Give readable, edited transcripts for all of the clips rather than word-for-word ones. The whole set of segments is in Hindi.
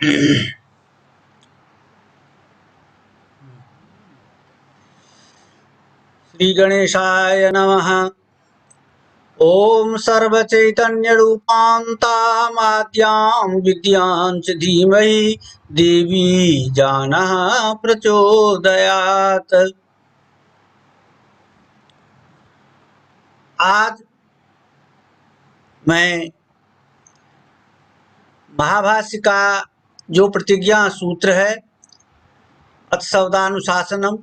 श्री गणेशाय नमः। ओम सर्वचैतन्य रूपान्तामाद्यां विद्यां च धीमहि देवी जानः प्रचोदयात्। आज मैं महाभाष्य का जो प्रतिज्ञा सूत्र है अथशब्दानुशासनम,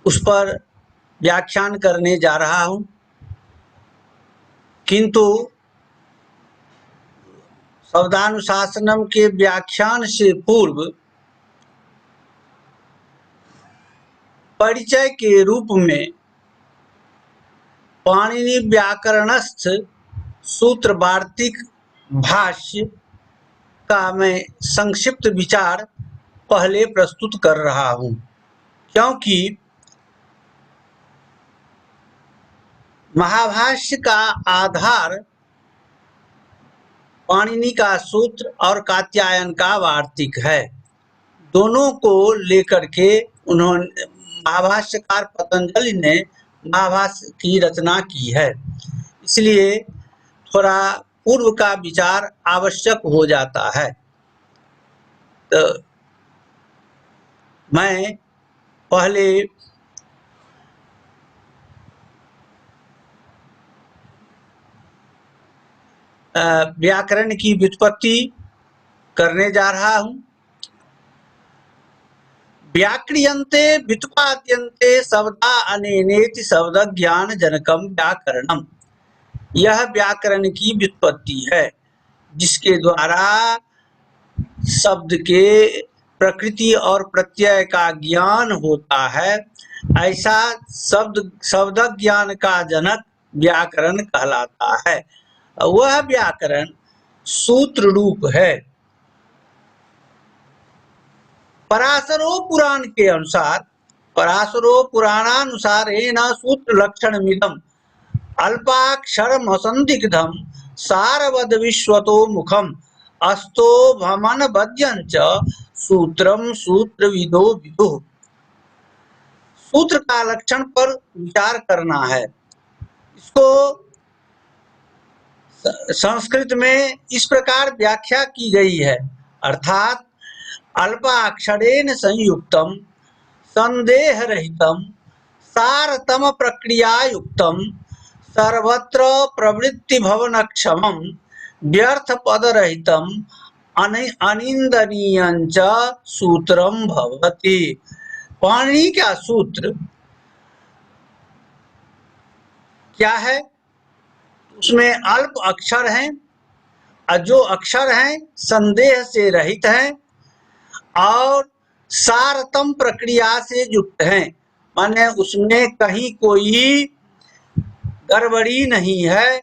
उस पर व्याख्यान करने जा रहा हूं। किंतु शब्दानुशासनम के व्याख्यान से पूर्व परिचय के रूप में पाणिनि व्याकरणस्थ सूत्र वार्तिक भाष्य का मैं संक्षिप्त विचार पहले प्रस्तुत कर रहा हूं, क्योंकि महाभाष्य का आधार पाणिनि का सूत्र और कात्यायन का वार्तिक है। दोनों को लेकर के उन्होंने महाभाष्यकार पतंजलि ने महाभाष्य की रचना की है, इसलिए थोड़ा पूर्व का विचार आवश्यक हो जाता है। तो मैं पहले व्याकरण की व्युत्पत्ति करने जा रहा हूं। व्याक्रियन्ते व्युत्पाद्यन्ते शब्दा अनेनेति शब्द ज्ञान जनकम व्याकरणम। यह व्याकरण की व्युत्पत्ति है, जिसके द्वारा शब्द के प्रकृति और प्रत्यय का ज्ञान होता है। ऐसा शब्द ज्ञान का जनक व्याकरण कहलाता है। वह व्याकरण सूत्र रूप है। पराशरो पुराण के अनुसार, पराशरो पुराणानुसारेण सूत्र लक्षणमिदं अल्पाक्षरम असंदिग्धम सारवद विश्वतो मुखम अस्तो भमन बद्यंच सूत्रम सूत्रविदो विदुः। सूत्र का लक्षण पर विचार करना है। इसको संस्कृत में इस प्रकार व्याख्या की गई है, अर्थात अल्पाक्षरेण संयुक्तम संदेहरहितम सारतम प्रक्रियायुक्तम सर्वत्र प्रवृत्ति भवनक्षमम व्यर्थ पदरहितम अनिंदनीयंच सूत्रम भवति। पाणिनि का सूत्र क्या है? उसमें अल्प अक्षर हैं, और जो अक्षर हैं संदेह से रहित हैं और सारतम प्रक्रिया से युक्त हैं, माने उसमें कहीं कोई गड़बड़ी नहीं है।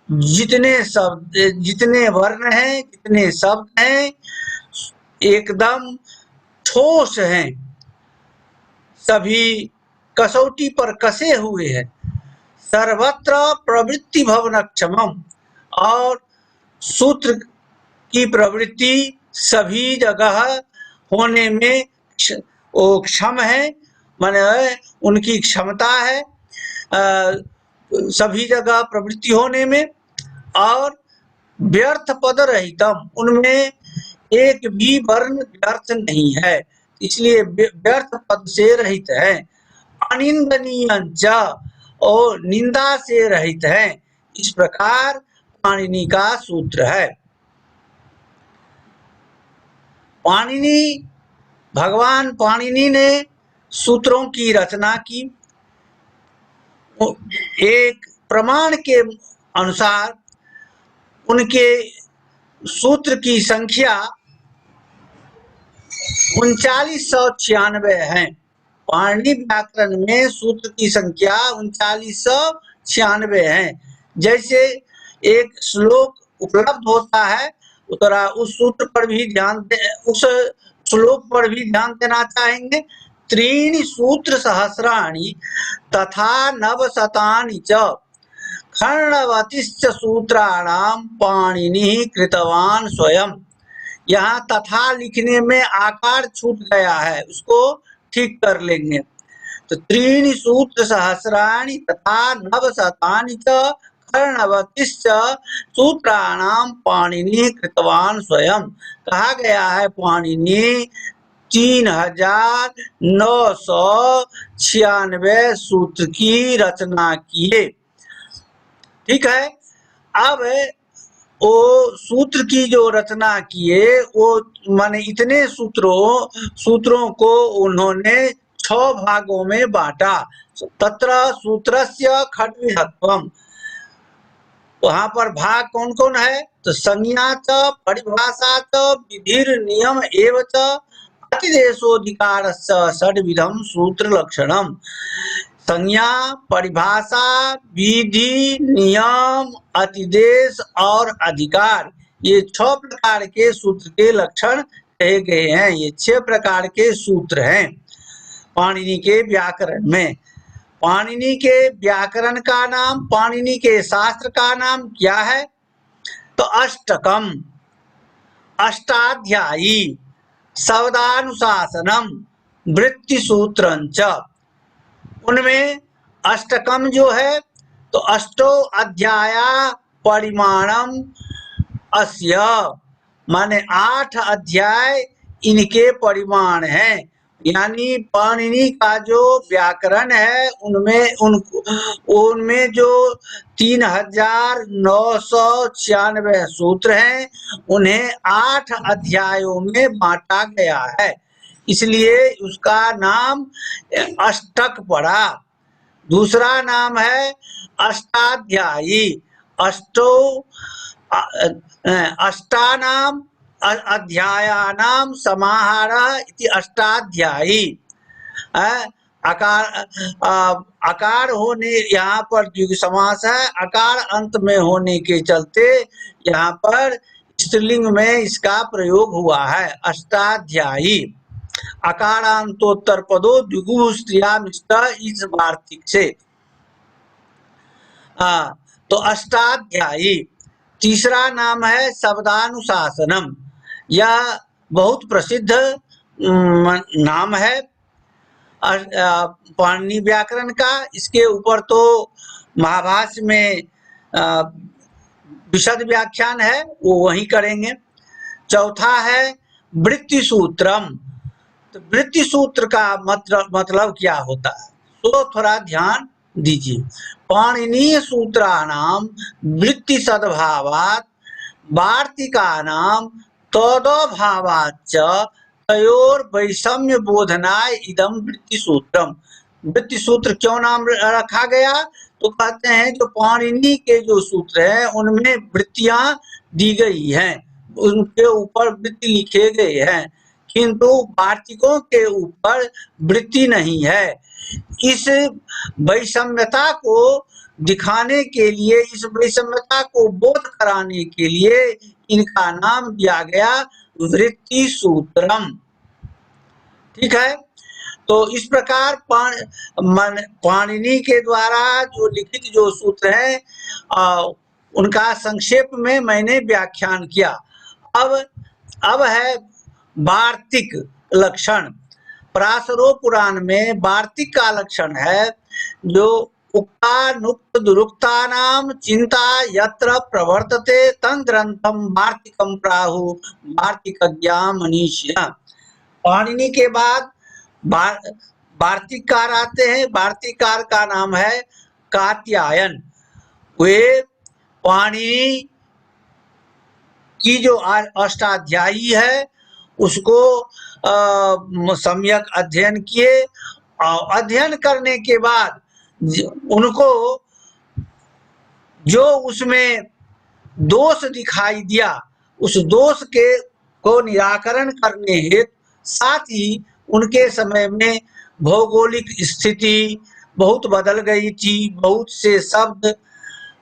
जितने शब्द, जितने वर्ण हैं, जितने शब्द हैं, एकदम ठोस हैं, सभी कसौटी पर कसे हुए हैं। सर्वत्र प्रवृत्ति भवनक्षमम, और सूत्र की प्रवृत्ति सभी जगह होने में वो क्षम है, माने उनकी क्षमता है सभी जगह प्रवृत्ति होने में। और व्यर्थ पद रहितम, उनमें एक भी वर्ण व्यर्थ नहीं है, इसलिए व्यर्थ पद से रहित है। अनिंदनीयंच, और निंदा से रहित है। इस प्रकार पाणिनि का सूत्र है। भगवान पाणिनि ने सूत्रों की रचना की। एक प्रमाण के अनुसार उनके सूत्र की संख्या 3996 है। पाणिनि व्याकरण में सूत्र की संख्या 3996 है। जैसे एक श्लोक उपलब्ध होता है, उस सूत्र पर भी उस श्लोक पर भी ध्यान देना चाहेंगे। त्रीणि सूत्र सहस्राणि तथा नवशतानि च खण्डवतिश्च सूत्राणां पाणिनिः कृतवान् स्वयं। यहाँ तथा लिखने में आकार छूट गया है, उसको ठीक कर लेंगे। तो त्रीणि सूत्र सहस्राणि तथा नवशतानि च कर्णवतिश्च सूत्राणाम पाणिनि कृतवान स्वयं। कहा गया है पाणिनि 3996 सूत्र की रचना किए। ठीक है। अब वो सूत्र की जो रचना किए वो माने इतने सूत्रों को उन्होंने 6 भागों में बांटा। तत्र सूत्रस्य खड्विधत्वम्, वहां पर भाग कौन कौन है? तो संज्ञा च परिभाषा च विधिर नियम एवं च अतिदेशोधिकारस्य षड्विधम सूत्र लक्षणम। संज्ञा, परिभाषा, विधि, नियम, अतिदेश और अधिकार, ये 6 प्रकार के सूत्र के लक्षण कहे गए हैं। ये 6 प्रकार के सूत्र हैं पाणिनि के व्याकरण में। पाणिनि के व्याकरण का नाम, पाणिनि के शास्त्र का नाम क्या है? तो अष्टकम, अष्टाध्यायी, शब्दानुशासनम, वृत्तिसूत्रंच। उनमें अष्टकम जो है तो अष्टो अध्याया परिमाणम अस्य, माने 8 अध्याय इनके परिमाण हैं। यानी पाणिनि का जो व्याकरण है उनमें जो 3996 सूत्र हैं उन्हें 8 अध्यायों में बांटा गया है, इसलिए उसका नाम अष्टक पड़ा। दूसरा नाम है अष्टाध्यायी। अष्टानाम अध्यायानाम समाहारः इति अष्टाध्यायी। आकार होने, यहाँ पर द्विगु समास है, आकार अंत में होने के चलते यहाँ पर स्त्रीलिंग में इसका प्रयोग हुआ है, अष्टाध्यायी। अकारांतोत्तर पदो द्विगु स्त्रियाम इस वार्तिक से। तो अष्टाध्यायी। तीसरा नाम है शब्दानुशासनम। यह बहुत प्रसिद्ध नाम है पाणिनि व्याकरण का। इसके ऊपर तो महाभाष्य में विशद व्याख्यान है, वो वही करेंगे। चौथा है वृत्ति सूत्रम। तो वृत्ति सूत्र का मतलब क्या होता है, तो थोड़ा ध्यान दीजिए। पाणिनीय सूत्राणाम वृत्ति सद्भावात् वार्तिकानाम तदभावाच्च तयोर वैषम्य बोधनाय इदम वृत्ति सूत्रम। वृत्ति सूत्र क्यों नाम रखा गया? तो कहते हैं जो पाणिनि के जो सूत्र हैं उनमें वृत्तियां दी गई हैं, उनके ऊपर वृत्ति लिखे गए हैं, किंतु वार्तिकों के ऊपर वृत्ति नहीं है। इस वैषम्यता को दिखाने के लिए, इस वैषम्यता को बोध कराने के लिए इनका नाम दिया गया वृत्ति सूत्रम। ठीक है। तो इस प्रकार पाणिनि के द्वारा जो लिखित जो सूत्र हैं उनका संक्षेप में मैंने व्याख्यान किया। अब है वार्तिक लक्षण। पराशरो पुराण में वार्तिक का लक्षण है जो उक्तानुक्त दुरुक्तानाम चिंता यत्र प्रवर्तते तं ग्रंथम वार्तिकम प्राहु वार्तिकज्ञा मनीषिणः। पाणिनि के बाद वार्तिककार आते हैं। वार्तिककार का नाम है कात्यायन। वे पाणिनि की जो अष्टाध्यायी है उसको सम्यक अध्ययन किए, और अध्ययन करने के बाद उनको जो उसमें दोष दिखाई दिया उस दोष को निराकरण करने हेतु, साथ ही उनके समय में भौगोलिक स्थिति बहुत बदल गई थी, बहुत से शब्द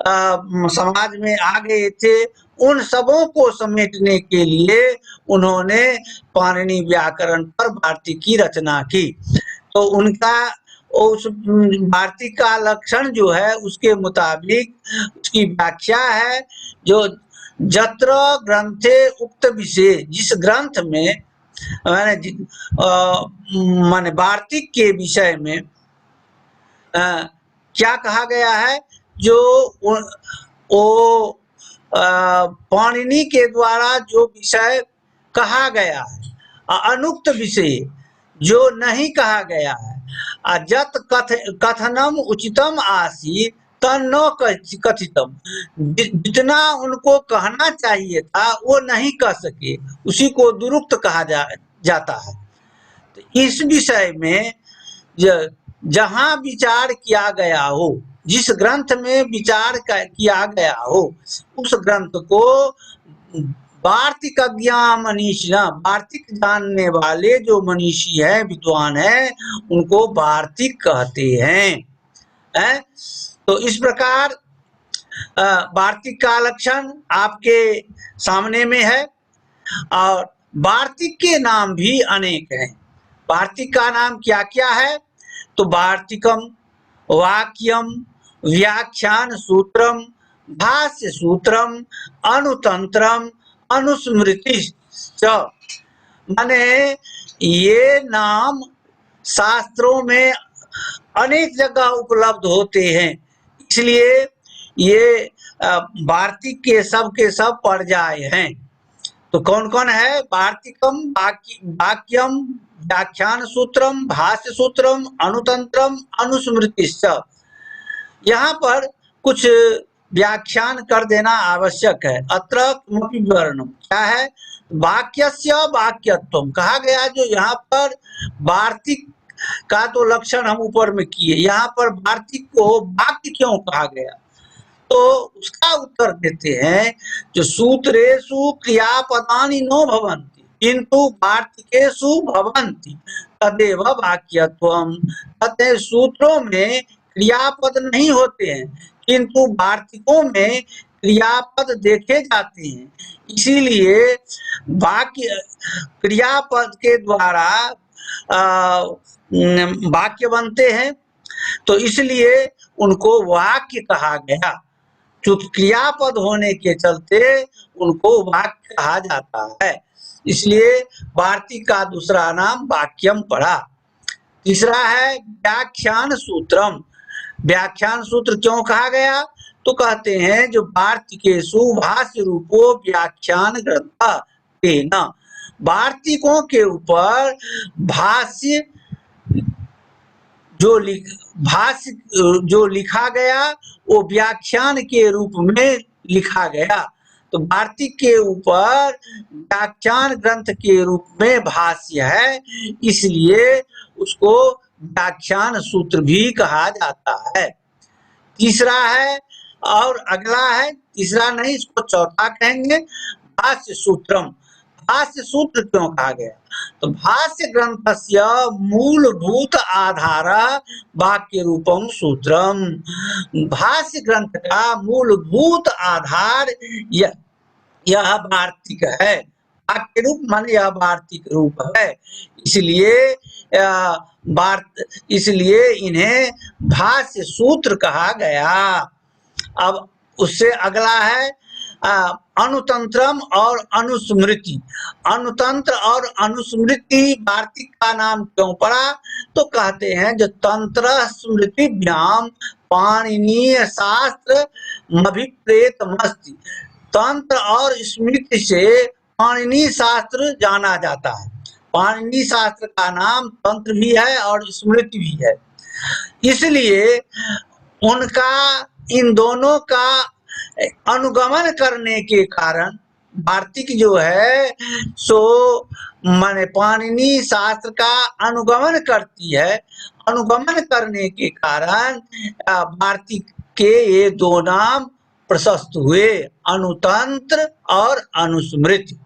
समाज में आ गए थे, उन सबों को समेटने के लिए उन्होंने पाणिनि व्याकरण पर वार्तिक की रचना की। तो उनका उस वार्तिक का लक्षण जो है उसके मुताबिक उसकी व्याख्या है जो जत्र ग्रंथे उक्त विषय, जिस ग्रंथ में माने वार्तिक के विषय में क्या कहा गया है, जो वो पाणिनि के द्वारा जो विषय कहा गया है, अनुक्त विषय जो नहीं कहा गया है, जत कथनम उचितम आसी तन न कथितम, जितना उनको कहना चाहिए था वो नहीं कह सके, उसी को दुरुक्त कहा जाता है। तो इस विषय में जहां विचार किया गया हो, जिस ग्रंथ में विचार किया गया हो, उस ग्रंथ को वार्तिक मनीषिणा, वार्तिक जानने वाले जो मनीषी है, विद्वान है, उनको वार्तिक कहते हैं। तो इस प्रकार वार्तिक का लक्षण आपके सामने में है। और वार्तिक के नाम भी अनेक हैं। वार्तिक का नाम क्या क्या है? तो वार्तिकम, वाक्यम, व्याख्यान सूत्रम, भाष्य सूत्रम, अनुतंत्रम, अनुस्मृति। माने ये नाम शास्त्रों में अनेक जगह उपलब्ध होते हैं, इसलिए ये वार्तिक के सब पर्याय हैं। तो कौन कौन है? वार्तिकम, वाक्यम, व्याख्यान सूत्रम, भाष्य सूत्रम, अनुतंत्रम, अनुस्मृतिश्च। यहाँ पर कुछ व्याख्यान कर देना आवश्यक है। अत्र किमपि विवरणम, क्या है? वाक्यस्य वाक्यत्वम कहा गया। जो यहाँ पर वार्तिक का तो लक्षण हम ऊपर में किए, यहाँ पर वार्तिक को वाक्य क्यों कहा गया, तो उसका उत्तर देते हैं, जो सूत्रेषु क्रियापदानि नो भवन्ति किंतु वार्तिकेषु भवन्ति तदेव वाक्यत्वम। कहते हैं सूत्रों में क्रियापद नहीं होते हैं, किंतु वार्तिकों में क्रियापद देखे जाते हैं, इसीलिए वाक्य क्रियापद के द्वारा वाक्य बनते हैं, तो इसलिए उनको वाक्य कहा गया। चूंकि क्रियापद होने के चलते उनको वाक्य कहा जाता है, इसलिए वार्तिक का दूसरा नाम वाक्यम पड़ा। तीसरा है व्याख्यान सूत्रम। व्याख्यान सूत्र क्यों कहा गया? तो कहते हैं जो वार्तिकेषु भाष्य रूपो व्याख्यान ग्रंथ तेन, वार्तिकों के ऊपर भाष्य जो लिखा गया वो व्याख्यान के रूप में लिखा गया। तो वार्तिक के ऊपर व्याख्यान ग्रंथ के रूप में भाष्य है, इसलिए उसको व्याख्यान सूत्र भी कहा जाता है। तीसरा है, और अगला है, तीसरा नहीं इसको चौथा कहेंगे, भाष्य सूत्रम। भाष्य सूत्र क्यों कहा गया? तो भाष्य ग्रंथस्य मूलभूत आधार वाक्य रूपम सूत्रम। भाष्य ग्रंथ का मूलभूत आधार यह वार्तिक है। वाक्य रूप माने यह वार्तिक रूप है, इसलिए इन्हें भाष्य सूत्र कहा गया। अब उससे अगला है अनुतंत्रम और अनुस्मृति। अनुतंत्र और अनुस्मृति वार्तिक का नाम क्यों पड़ा? तो कहते हैं जो तंत्र स्मृति व्याम पाणिनीय शास्त्र अभिप्रेतमस्ति। तंत्र और स्मृति से पाणिनी शास्त्र जाना जाता है। पाणिनी शास्त्र का नाम तंत्र भी है और स्मृति भी है, इसलिए उनका इन दोनों का अनुगमन करने के कारण वार्तिक जो है सो माने पाणिनी शास्त्र का अनुगमन करती है। अनुगमन करने के कारण वार्तिक के ये दो नाम प्रशस्त हुए, अनुतंत्र और अनुस्मृति।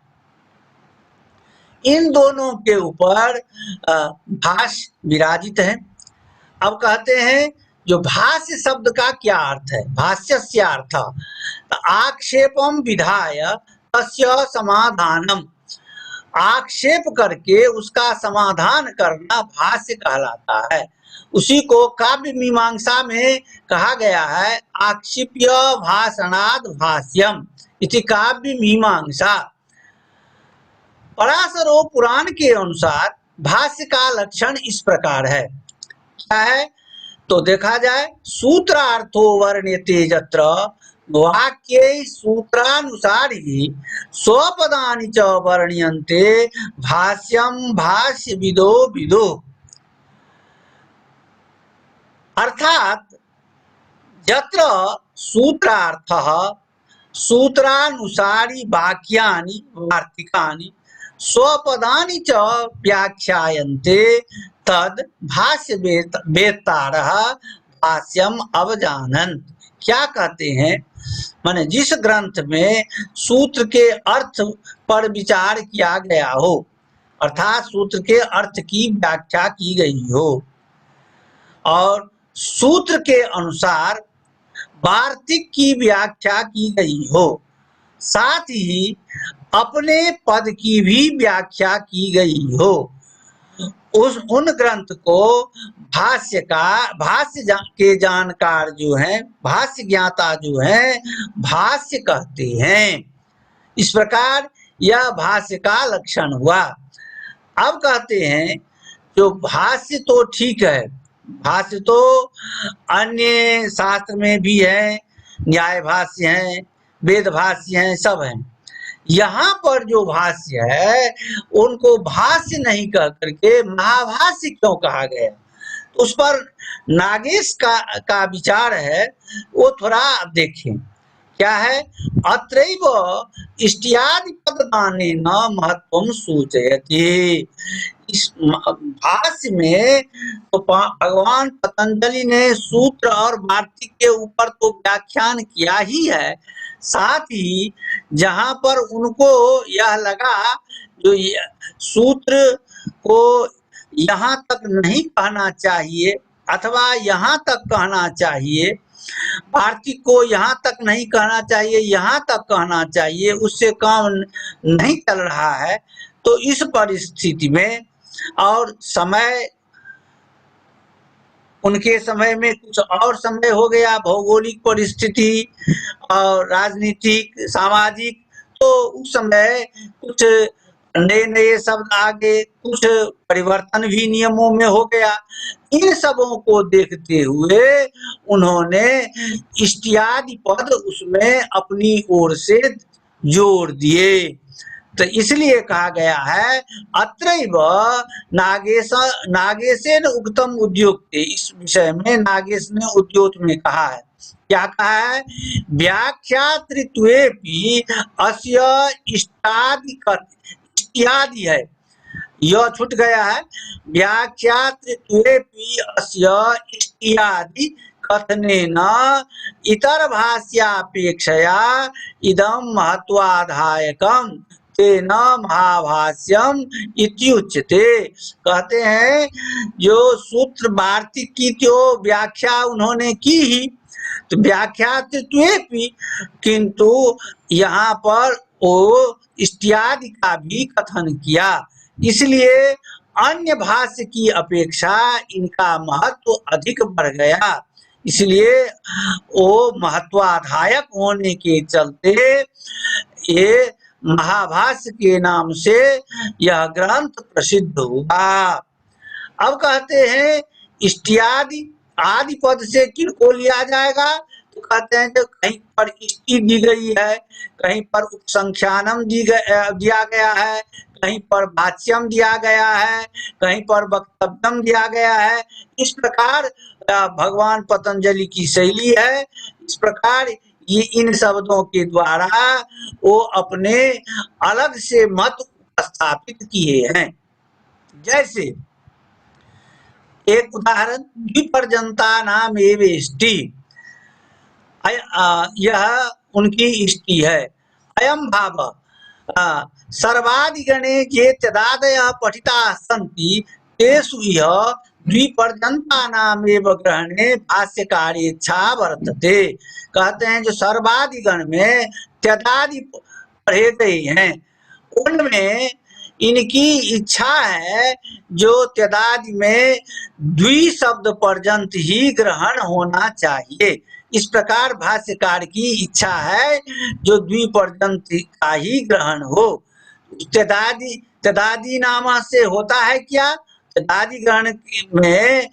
इन दोनों के ऊपर भाष्य विराजित है। अब कहते हैं जो भाष्य शब्द का क्या अर्थ है? भाष्यस्य अर्थ आक्षेपम विधाय तस्य समाधानम। आक्षेप करके उसका समाधान करना भाष्य कहलाता है। उसी को काव्य मीमांसा में कहा गया है आक्षिप्य भाषणाद भाष्यम। इति काव्य मीमांसा। पराशरो पुराण के अनुसार भाष्य का लक्षण इस प्रकार है। क्या है? तो देखा जाए, सूत्रार्थो वर्ण्यते यत्र वाक्ये सूत्रानुसार ही स्वपदानि च वर्ण्यन्ते भाष्यम भाष्य विदो विदो। अर्थात यत्र सूत्रार्थः सूत्रानुसारी वाक्यानि वार्तिकानि स्वपदानि च व्याख्यायन्ते तद भाष्य वेत्तारः भाष्यम अवजानन्त। क्या कहते हैं? माने जिस ग्रंथ में सूत्र के अर्थ पर विचार किया गया हो, अर्थात सूत्र के अर्थ की व्याख्या की गई हो और सूत्र के अनुसार वार्तिक की व्याख्या की गई हो, साथ ही अपने पद की भी व्याख्या की गई हो, उन ग्रंथ को भाष्य के जानकार जो हैं, भाष्य ज्ञाता जो हैं, भाष्य कहते हैं। इस प्रकार यह भाष्य का लक्षण हुआ। अब कहते हैं जो भाष्य तो ठीक है, भाष्य तो अन्य शास्त्र में भी है, न्याय भाष्य है, वेद भाष्य है, सब है। यहाँ पर जो भाष्य है उनको भाष्य नहीं कह करके महाभाष्य क्यों कहा गया? तो उस पर नागेश का विचार है, वो थोड़ा देखें। क्या है? अत्रैव इष्ट्यादि पददानेन महत्वं सूचयति। इस भाष्य में तो भगवान पतंजलि ने सूत्र और वार्तिक के ऊपर तो व्याख्यान किया ही है, साथ ही जहां पर उनको यह लगा जो सूत्र को यहाँ तक नहीं कहना चाहिए अथवा यहाँ तक कहना चाहिए, वार्तिक को यहाँ तक नहीं कहना चाहिए, यहाँ तक कहना चाहिए, उससे काम नहीं चल रहा है, तो इस परिस्थिति में और समय उनके समय में कुछ और समय हो गया, भौगोलिक परिस्थिति और राजनीतिक सामाजिक, तो उस समय कुछ नए नए शब्द आ गए, कुछ परिवर्तन भी नियमों में हो गया। इन सबों को देखते हुए उन्होंने इष्ट्यादि पद उसमें अपनी ओर से जोड़ दिए। तो इसलिए कहा गया है अत्रैव नागेशेन उक्तम उद्योक्ते। इस विषय में नागेश ने उद्योत में कहा है। क्या कहा है? व्याख्यातृत्वेपि अस्य इष्ट्यादि है, यह छूट गया है। व्याख्यातृत्वेपि अस्य इष्ट्यादि कथनेन इतर भाष्यापेक्षया इदं महत्वाधायकम तेन महाभाष्यम इत्युच्यते। कहते हैं जो सूत्र वार्तिक की तो व्याख्या उन्होंने की ही, तो व्याख्यातृत्वेपि, किंतु यहाँ पर वो इष्ट्यादि का भी कथन किया, इसलिए अन्य भाष्य की अपेक्षा इनका महत्व अधिक बढ़ गया। इसलिए वो महत्वाधायक होने के चलते ये महाभाष्य के नाम से यह ग्रंथ प्रसिद्ध हुआ। अब कहते हैं इष्ट्यादि आदि पद से किनको लिया जाएगा? तो कहते हैं जो कहीं पर इष्टि दी गई है, कहीं पर उपसंख्यानम दिया गया है, कहीं पर भाष्यम दिया गया है, कहीं पर वक्तव्यम दिया गया है। इस प्रकार भगवान पतंजलि की शैली है। इस प्रकार ये इन शब्दों के द्वारा वो अपने अलग से मत स्थापित किए हैं। जैसे एक उदाहरण, द्विपर्जनता नाम एवेष्टि, यह उनकी इष्टि है। अयम भाव सर्वादिगणे ये तदादयः पठिताः सन्ति तेषु यः द्विपर्जनता नाम एव ग्रहणे भाष्यकारेच्छा वर्तते। कहते हैं जो सर्वादिगण में त्यदादि पढ़े गए हैं उनमें इनकी इच्छा है जो त्यदादि में द्वि शब्द पर्यंत ही ग्रहण होना चाहिए। इस प्रकार भाष्यकार की इच्छा है जो द्विपर्जंत का ही ग्रहण हो। तदादि तदादि नाम से होता है क्या? तदादि ग्रहण में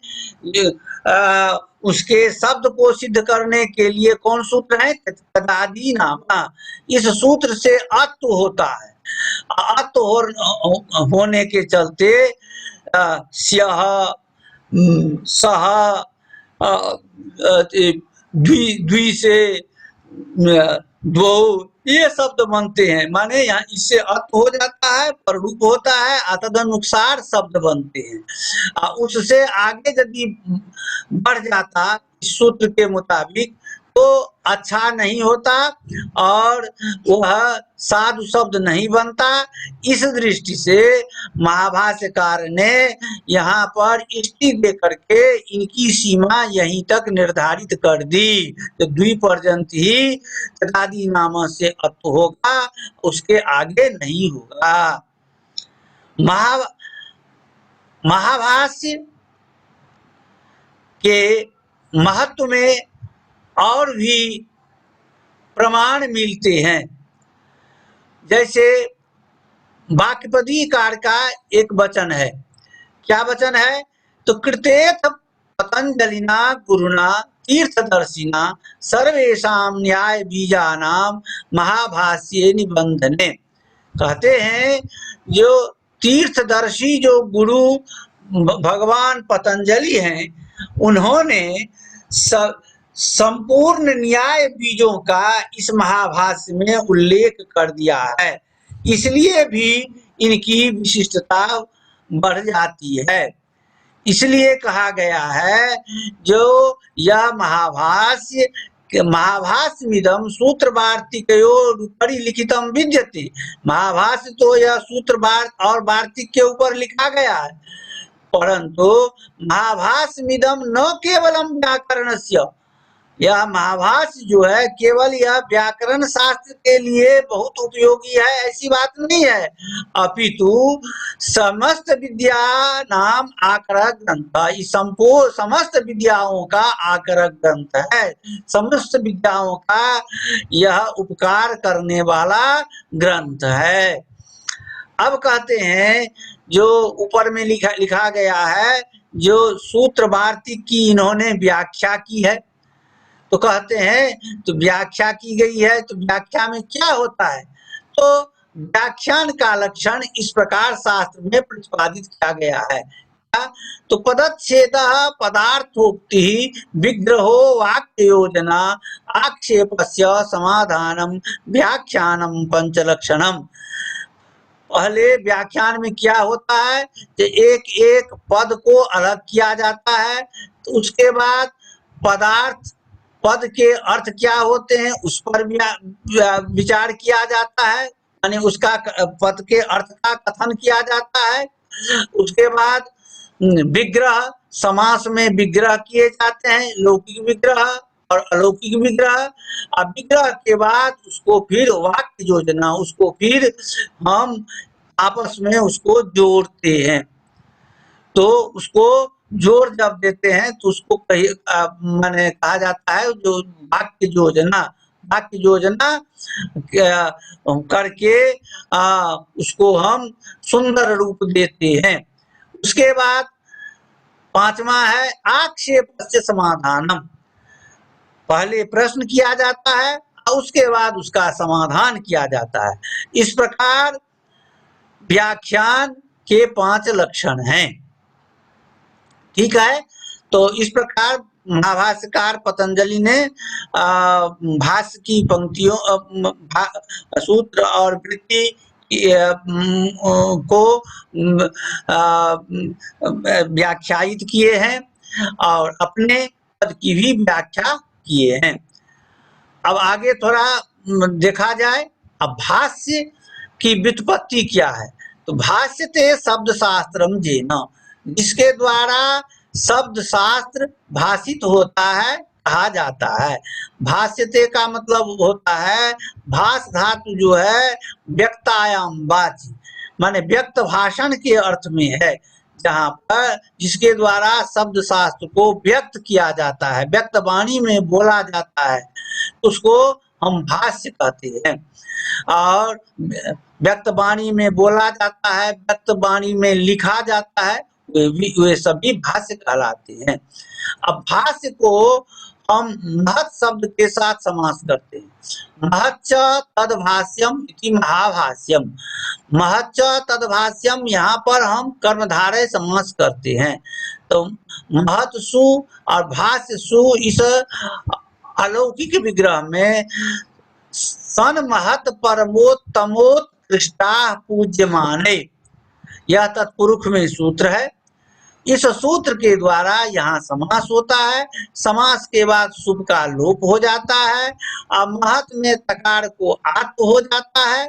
उसके शब्द को सिद्ध करने के लिए कौन सूत्र है? तदादि नाम। इस सूत्र से अत्व होता है। अत्व होने के चलते स्यः सह द्वि से द्वौ ये शब्द बनते हैं। माने यहाँ इससे अर्थ हो जाता है, प्ररूप होता है, तदनुसार शब्द बनते हैं। उससे आगे यदि बढ़ जाता इस सूत्र के मुताबिक तो अच्छा नहीं होता और वह साधु शब्द नहीं बनता। इस दृष्टि से महाभाष्यकार ने यहाँ पर स्थिति दे करके इनकी सीमा यहीं तक निर्धारित कर दी। तो द्विपर्जंत ही तदादि नाम से अर्थ होगा, उसके आगे नहीं होगा। महाभाष्य के महत्व में और भी प्रमाण मिलते हैं। जैसे वाक्यपदीकार का एक वचन है। क्या वचन है? तो कृतेत पतंजलिना गुरुना तीर्थदर्शिना सर्वेषां न्याय बीजानाम महाभाष्ये निबंधने। कहते हैं जो तीर्थदर्शी जो गुरु भगवान पतंजलि हैं, उन्होंने संपूर्ण न्याय बीजों का इस महाभाष्य में उल्लेख कर दिया है। इसलिए भी इनकी विशिष्टता बढ़ जाती है। इसलिए कहा गया है जो यह महाभाष्यमिदं सूत्र वार्तिकयोरुपरि लिखितम विद्यते। महाभाष्य तो यह सूत्र और वार्तिक के ऊपर लिखा गया है, परंतु महाभाष्यमिदं न केवलम व्याकरणस्य, यह महाभाष्य जो है केवल यह व्याकरण शास्त्र के लिए बहुत उपयोगी है ऐसी बात नहीं है, अपितु समस्त विद्या नाम आकरक ग्रंथ, इस समस्त विद्याओं का आकरक ग्रंथ है। समस्त विद्याओं का यह उपकार करने वाला ग्रंथ है। अब कहते हैं जो ऊपर में लिखा गया है जो सूत्र वार्तिक की इन्होंने व्याख्या की है, तो कहते हैं तो व्याख्या की गई है, तो व्याख्या में क्या होता है? तो व्याख्यान का लक्षण इस प्रकार शास्त्र में प्रतिपादित किया गया है। तो पदच्छेदः पदार्थोक्ति विग्रहो वाक्य योजना आक्षेपस्य समाधानम व्याख्यानम पंचलक्षणम। पहले व्याख्यान में क्या होता है कि एक एक पद को अलग किया जाता है, तो उसके बाद पद के अर्थ क्या होते हैं उस पर विचार किया जाता है, यानी उसका पद के अर्थ का कथन किया जाता है। उसके बाद विग्रह, समास में विग्रह किए जाते हैं, लौकिक विग्रह और अलौकिक विग्रह। अब विग्रह के बाद उसको फिर वाक्य योजना, उसको फिर हम आपस में उसको जोड़ते हैं। तो उसको जोड़ जब देते हैं तो उसको माने कहा जाता है जो वाक्य योजना करके उसको हम सुंदर रूप देते हैं। उसके बाद पांचवा है आक्षेप से समाधानम। पहले प्रश्न किया जाता है और उसके बाद उसका समाधान किया जाता है। इस प्रकार व्याख्यान के 5 लक्षण हैं। ठीक है, तो इस प्रकार महाभाष्यकार पतंजलि ने भाष्य की पंक्तियों सूत्र और वृत्ति को व्याख्यायित किए हैं और अपने पद की भी व्याख्या किए हैं। अब आगे थोड़ा देखा जाए, अब भाष्य की व्युत्पत्ति क्या है? तो भाष्यते शब्द शास्त्रम जेन, जिसके द्वारा शब्द शास्त्र भाषित होता है कहा जाता है। भाष्यते का मतलब होता है भाष धातु जो है व्यक्तायाम वाची, माने व्यक्त भाषण के अर्थ में है। जहाँ पर जिसके द्वारा शब्द शास्त्र को व्यक्त किया जाता है, व्यक्त वाणी में बोला जाता है, उसको हम भाष्य कहते हैं। और व्यक्त वाणी में बोला जाता है, व्यक्त वाणी में लिखा जाता है, वे सभी भाष्य कहलाते हैं। अब भाष्य को हम महत् शब्द के साथ समास करते हैं। महच्च तद्भाष्यम इति महाभाष्यम। महच्च तद्भाष्यम, यहाँ पर हम कर्मधारय समास करते हैं। तो महत् सु और भाष्य सु, इस अलौकिक विग्रह में सन महत् परमोत्तमोत्कृष्टा पूज्यमाने, यह तत्पुरुष में सूत्र है। इस सूत्र के द्वारा यहाँ समास होता है। समास के बाद शुभ का लोप हो जाता है और महत में तकार को आत्म हो जाता है,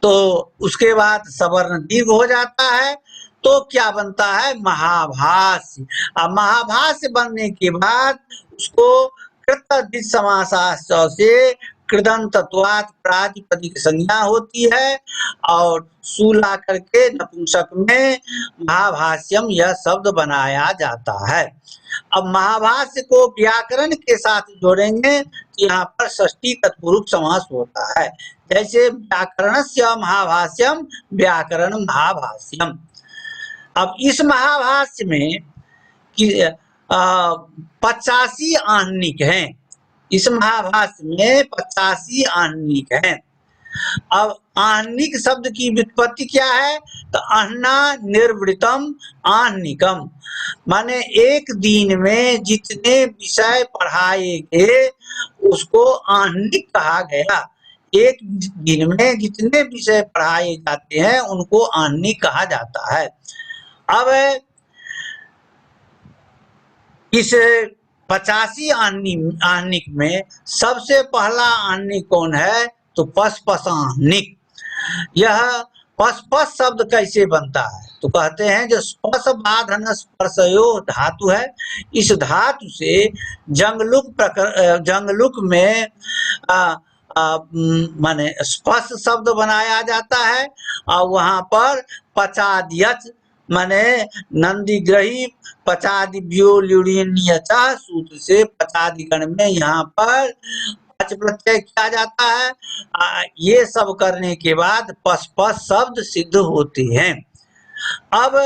तो उसके बाद सवर्ण दीर्घ हो जाता है, तो क्या बनता है? महाभाष्य। अब महाभाष्य बनने के बाद उसको कृत समासाश्च से कृदंतत्वात् प्रातिपदिक संज्ञा होती है और सूला करके नपुंसक में महाभाष्यम यह शब्द बनाया जाता है। अब महाभाष्य को व्याकरण के साथ जोड़ेंगे तो यहाँ पर षष्ठी तत्पुरुष समास होता है। जैसे व्याकरणस्य महाभाष्यम, व्याकरण महाभाष्यम। अब इस महाभाष्य में 85 आहनिक हैं। इस महाभाष्य में 85 आहनिक हैं। अब आहनिक शब्द की व्युत्पत्ति क्या है? तो आहना निर्वृतम आहनिकम, माने एक दिन में जितने विषय पढ़ाए गए उसको आहनिक कहा गया। एक दिन में जितने विषय पढ़ाए जाते हैं उनको आहनिक कहा जाता है। अब इस 85 आहनिक में सबसे पहला आहनिक कौन है? तो पसपस आहनिक। यह पसपस शब्द कैसे बनता है? तो कहते हैं जो स्पर्श बाधन स्पर्शयो धातु है, इस धातु से जंगलुक में माने स्पर्श शब्द बनाया जाता है और वहां पर पचाद्यच माने नंदीग्रही पचादिभ्यो ल्युड़ीनियचा सूत्र से पचादिगण में यहाँ पर पच प्रत्यय किया जाता है। ये सब करने के बाद पसपस शब्द सिद्ध होते हैं। अब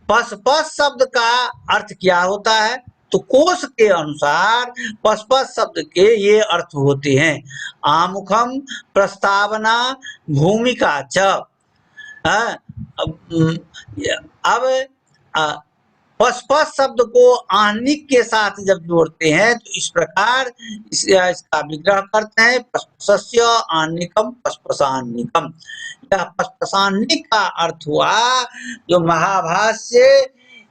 पसपस शब्द का अर्थ क्या होता है? तो कोश के अनुसार पसपस शब्द के ये अर्थ होते हैं। आमुखम, प्रस्तावना, भूमिका च। अब पसपस शब्द को आहनिक के साथ जब जोड़ते हैं तो इस प्रकार इसका विग्रह करते हैं। पसपसस्य आहनिकम पसपसान्निकम। यह पसपसान्निक का अर्थ हुआ जो महाभाष्य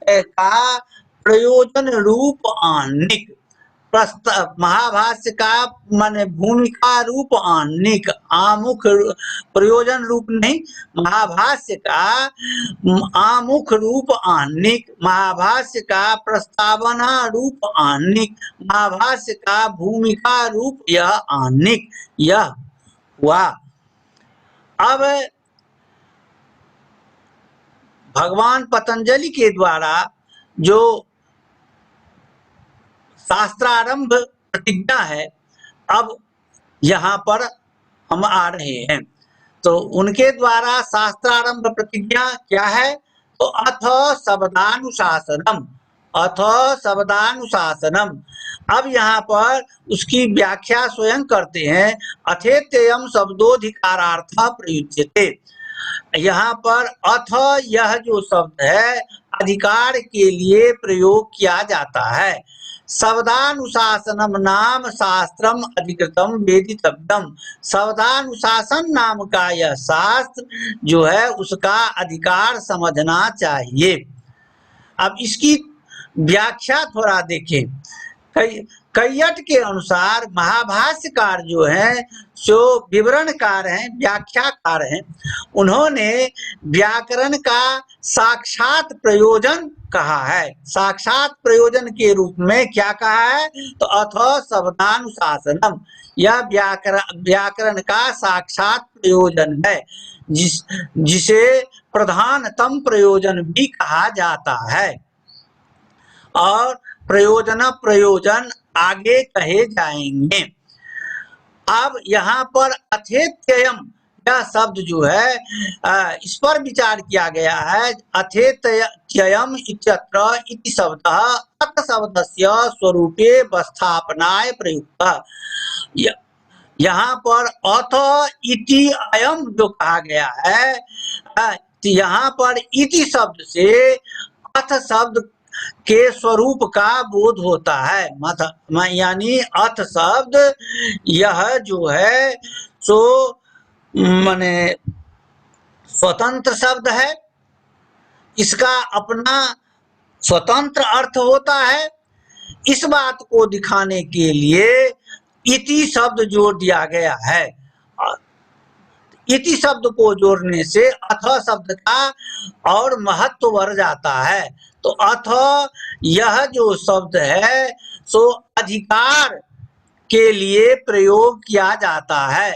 का प्रयोजन रूप आहनिक, महाभाष्य का माने भूमिका रूप आहनिक, आमुख प्रयोजन रूप नहीं, महाभाष्य का आमुख रूप आहनिक, महाभाष्य का प्रस्तावना रूप आहनिक, महाभाष्य का भूमिका रूप यह आहनिक, यह हुआ। अब भगवान पतंजलि के द्वारा जो शास्त्रारंभ प्रतिज्ञा है, अब यहाँ पर हम आ रहे हैं। तो उनके द्वारा शास्त्रारंभ प्रतिज्ञा क्या है? तो अथ शब्दानुशासनम, अथ शब्दानुशासनम। अब यहाँ पर उसकी व्याख्या स्वयं करते हैं। अथेत्ययम शब्दोधिकारार्थ प्रयुज्यते। यहाँ पर अथ यह जो शब्द है अधिकार के लिए प्रयोग किया जाता है। शब्दानुशासनम नाम शास्त्रम अधिकृतम वेदितव्यम। शब्दानुशासन नाम का यह शास्त्र जो है उसका अधिकार समझना चाहिए। अब इसकी व्याख्या थोड़ा देखें। कैयट के अनुसार महाभाष्यकार जो हैं जो विवरणकार हैं, व्याख्याकार हैं, उन्होंने व्याकरण का साक्षात प्रयोजन कहा है। साक्षात प्रयोजन के रूप में क्या कहा है? तो अथ शब्दानुशासनम, यह व्याकरण का साक्षात प्रयोजन है, जिसे प्रधानतम प्रयोजन भी कहा जाता है। और प्रयोजन आगे कहे जाएंगे। अब यहाँ पर अथेत्ययम यह शब्द जो है इस पर विचार किया गया है। अथेत्ययम इत्यत्र इति शब्दः अथ शब्दस्य स्वरूपे स्थापनाय प्रयुक्तः। यहाँ पर अथ इति अयम जो कहा गया है, तो यहाँ पर इति शब्द से अथ शब्द के स्वरूप का बोध होता है। यानी अथ शब्द यह जो है सो माने स्वतंत्र शब्द है, इसका अपना स्वतंत्र अर्थ होता है। इस बात को दिखाने के लिए इति शब्द जोड़ दिया गया है। इति शब्द को जोड़ने से अथ शब्द का और महत्व बढ़ जाता है। तो अथ यह जो शब्द है सो अधिकार के लिए प्रयोग किया जाता है।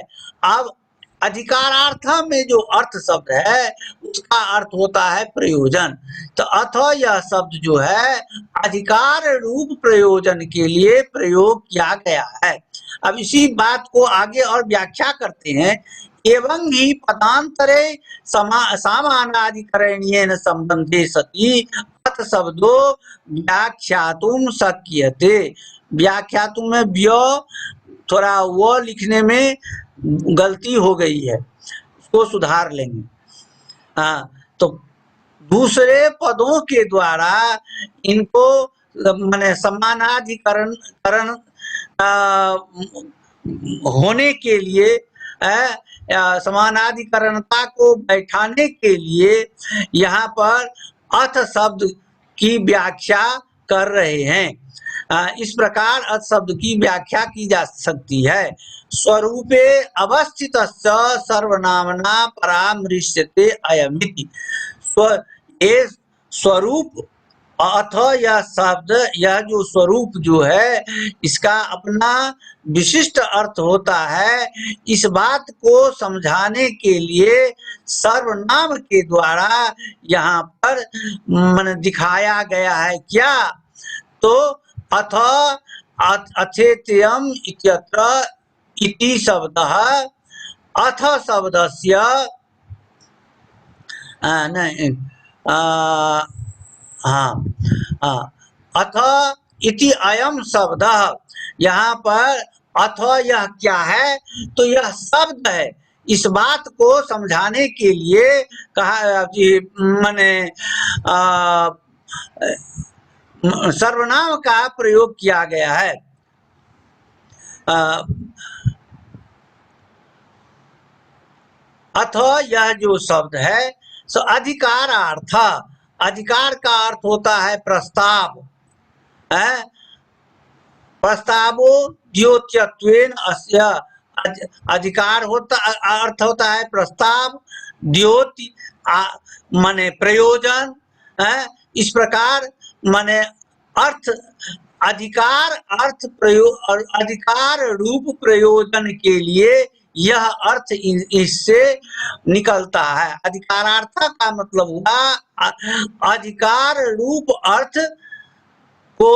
अब अधिकारार्थ में जो अर्थ शब्द है उसका अर्थ होता है प्रयोजन। तो अथ यह शब्द जो है अधिकार रूप प्रयोजन के लिए प्रयोग किया गया है। अब इसी बात को आगे और व्याख्या करते हैं। एवं ही पदांतरे सामानाधिकरणीयेन संबंधे सति अथ शब्दो व्याख्यातुम शक्यते। व्याख्यातुम में व्य थोड़ा वो लिखने में गलती हो गई है, उसको सुधार लेंगे। तो दूसरे पदों के द्वारा इनको माने समानाधिकरण होने के लिए समानाधिकरणता को बैठाने के लिए यहाँ पर अथ शब्द की व्याख्या कर रहे हैं। इस प्रकार अथ शब्द की व्याख्या की जा सकती है। स्वरूपे अवस्थित सर्वनामना परामृश्यते अयमिति। ये स्वरूप अथ यह शब्द यह जो स्वरूप जो है इसका अपना विशिष्ट अर्थ होता है। इस बात को समझाने के लिए सर्वनाम के द्वारा यहाँ पर मन दिखाया गया है। क्या? तो अथ अथेत्ययम इत्यत्र इति शब्दः अथ शब्दस्य अथ इति अयम शब्दः। यहाँ पर अथ यह क्या है? तो यह शब्द है। इस बात को समझाने के लिए कहा कि माने सर्वनाम का प्रयोग किया गया है। अथ यह जो शब्द है सो अधिकारार्थ, अधिकार का अर्थ होता है प्रस्ताव। प्रस्तावो द्योत्यत्वेन अस्य अधिकार होता अर्थ होता है प्रस्ताव, द्योति माने प्रयोजन। इस प्रकार माने अर्थ अधिकार अर्थ प्रयोग अधिकार रूप प्रयोजन के लिए यह अर्थ इससे निकलता है। अधिकारार्थ का मतलब हुआ अधिकार रूप अर्थ को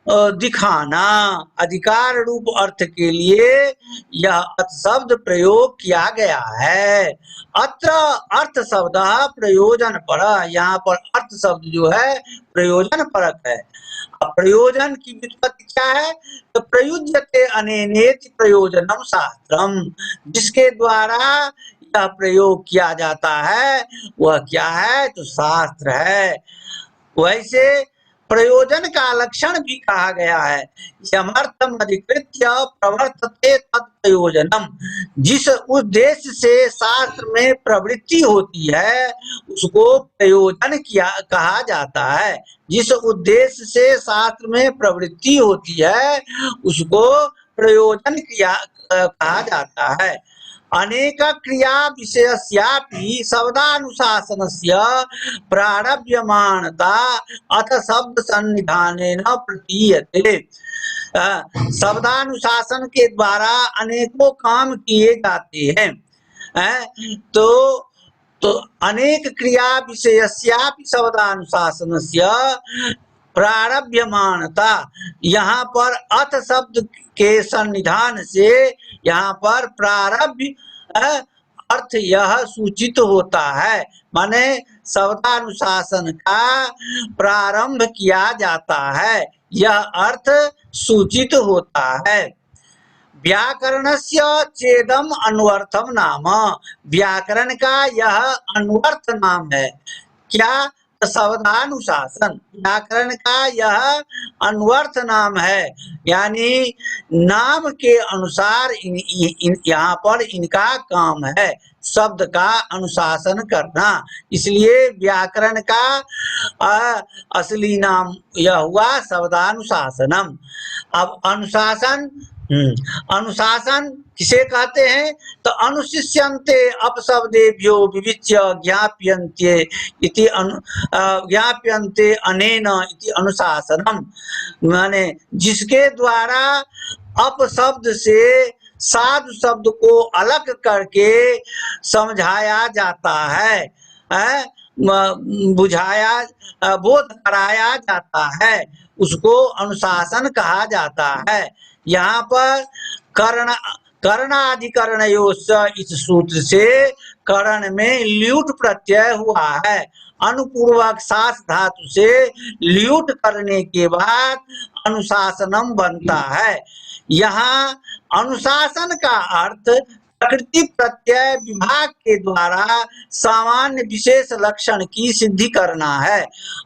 दिखाना। अधिकार रूप अर्थ के लिए यह अर्थ शब्द प्रयोग किया गया है। अत्र अर्थ शब्द प्रयोजन पर, यहाँ पर अर्थ शब्द जो है प्रयोजन परक है। प्रयोजन की व्युत्पत्ति क्या है? तो प्रयुज्यते अनेनेति प्रयोजनम शास्त्रम। जिसके द्वारा यह प्रयोग किया जाता है वह क्या है? तो शास्त्र है। वैसे प्रयोजन का लक्षण भी कहा गया है। यमर्थम अधिकृत्य प्रवर्तते तत्प्रयोजनम। जिस उद्देश्य से शास्त्र में प्रवृत्ति होती है उसको प्रयोजन कहा जाता है। जिस उद्देश्य से शास्त्र में प्रवृत्ति होती है उसको प्रयोजन कहा जाता है। अनेक क्रिया विषयस्यापि शब्दानुशासनस्य प्रारभ्यमानता अथ शब्द सन्निधानेन प्रतीयते। शब्दानुशासन के द्वारा अनेकों काम किए जाते हैं। तो अनेक क्रिया विषयस्यापि शब्दानुशासनस्य प्रारभ्यमानता, यहाँ पर अथ शब्द के सन्निधान से यहाँ पर प्रारभ्य अर्थ यह सूचित होता है, माने शब्दानुशासन का प्रारंभ किया जाता है, यह अर्थ सूचित होता है। व्याकरणस्य चेदम अन्वर्थम नाम, व्याकरण का यह अन्वर्थ नाम है। क्या? शब्दानुशासन व्याकरण का यह अन्वर्थ नाम है, यानी नाम के अनुसार यहाँ पर इनका काम है शब्द का अनुशासन करना, इसलिए व्याकरण का असली नाम यह हुआ शब्दानुशासनम। अब अनुशासन अनुशासन किसे कहते हैं? तो अनुशिष्यन्ते अपशब्देभ्यो विविच्य ज्ञाप्यन्ते इति ज्ञाप्यन्ते अनेन इति अनुशासनम, माने जिसके द्वारा अपशब्द से साधु शब्द को अलग करके समझाया जाता है, बुझाया बोध कराया जाता है, उसको अनुशासन कहा जाता है। यहाँ पर कर्णाधिकरणयोश्च इस सूत्र से करण में ल्यूट प्रत्यय हुआ है, अनुपूर्वक सास धातु से ल्यूट करने के बाद अनुशासनम बनता है। यहाँ अनुशासन का अर्थ प्रकृति प्रत्यय विभाग के द्वारा सामान्य विशेष लक्षण की सिद्धि करना है।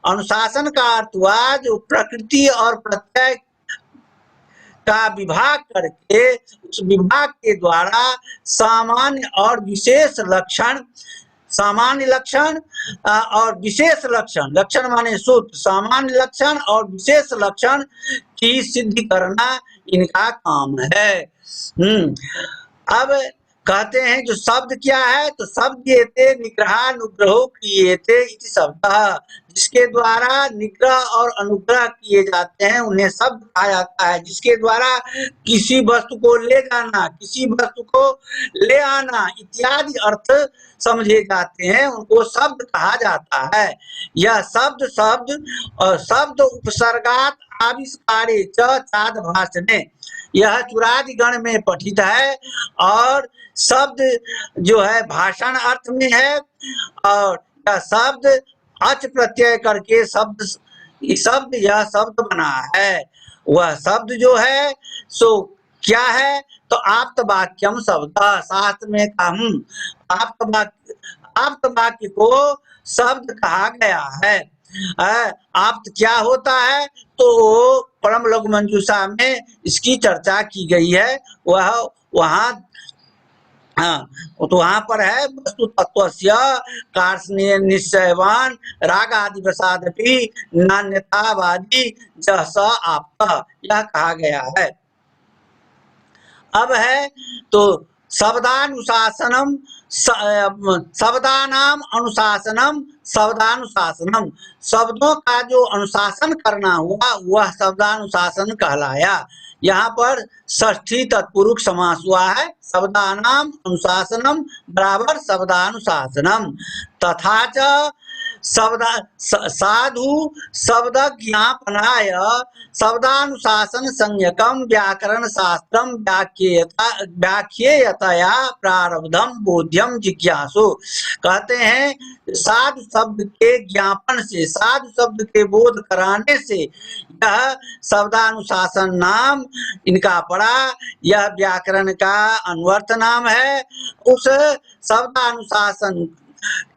अनुशासन का अर्थ हुआ जो प्रकृति और प्रत्यय का विभाग करके उस विभाग के द्वारा सामान्य और विशेष लक्षण, सामान्य लक्षण और विशेष लक्षण, लक्षण माने सूत्र, सामान्य लक्षण और विशेष लक्षण की सिद्धि करना इनका काम है। अब कहते हैं जो शब्द क्या है? तो शब्द येते निग्रहानुग्रहो क्रियेते इति शब्दः, जिसके द्वारा निग्रह और अनुग्रह किए जाते हैं उन्हें शब्द कहा जाता है। जिसके द्वारा किसी वस्तु को ले जाना, किसी वस्तु को ले आना इत्यादि अर्थ समझे जाते हैं, उनको शब्द कहा जाता है। यह शब्द और शब्द उपसर्गात आविष्कारे चाद भाषणे, यह चुरादि गण में पठित है और शब्द जो है भाषण अर्थ में है, और यह शब्द अच प्रत्यय करके यह शब्द बना है। वह शब्द जो है सो क्या है? तो आप्त वाक्यम शब्द, शास्त्र में आप्त वाक्य को शब्द कहा गया है। आप्त क्या होता है? तो परम लघु मंजूषा में इसकी चर्चा की गई है। तो वहाँ पर है वस्तु तत्वस्य कार्षणीय निश्चयवान राग आदि प्रसादपि नान्यतावादी जस आप्त, यह कहा गया है। अब है तो शब्दानुशासनम, शब्दानाम अनुशासनम, शब्दानुशासनम, शब्दों का जो अनुशासन करना हुआ वह शब्दानुशासन कहलाया। यहाँ पर षष्ठी तत्पुरुष समास हुआ है। शब्दानाम अनुशासनम बराबर शब्दानुशासनम, तथा च साधु शब्द ज्ञापनाय शब्दानुशासन संज्ञकम व्याकरण शास्त्रम व्याख्येयतया प्रारब्धम बोध्यम जिज्ञासु। कहते हैं साधु शब्द के ज्ञापन से, साधु शब्द के बोध कराने से यह शब्दानुशासन नाम इनका पड़ा। यह व्याकरण का अन्वर्थ नाम है। उस शब्दानुशासन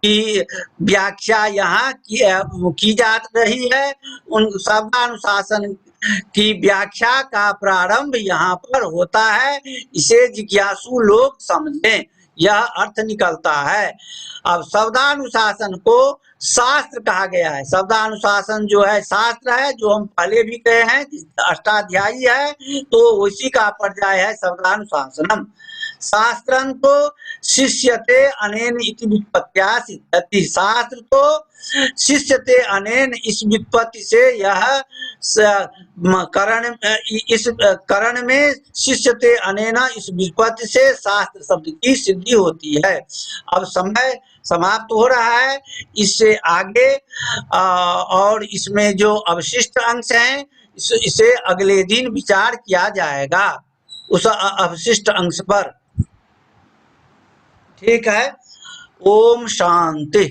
की व्याख्या यहाँ की जा रही है। उन शब्दानुशासन की व्याख्या का प्रारंभ यहाँ पर होता है, इसे जिज्ञासु लोग समझें, यह अर्थ निकलता है। अब शब्दानुशासन को शास्त्र कहा गया है। शब्दानुशासन जो है शास्त्र है, जो हम पहले भी कहे हैं, अष्टाध्यायी है, तो उसी का पर्याय है शब्दानुशासनम। शास्त्रं तो शिष्यते अनेन इति व्युत्पत्त्या सिद्ध्यति। शास्त्र तो शिष्यते अनेन, इस व्युत्पत्ति से यह करण, इस करण में शिष्यते अनेना, इस व्युत्पत्ति से शास्त्र शब्द की सिद्धि होती है। अब समय समाप्त हो रहा है, इससे आगे और इसमें जो अवशिष्ट अंश हैं इसे अगले दिन विचार किया जाएगा, उस अवशिष्ट अंश पर। ठीक है, ओम शांति।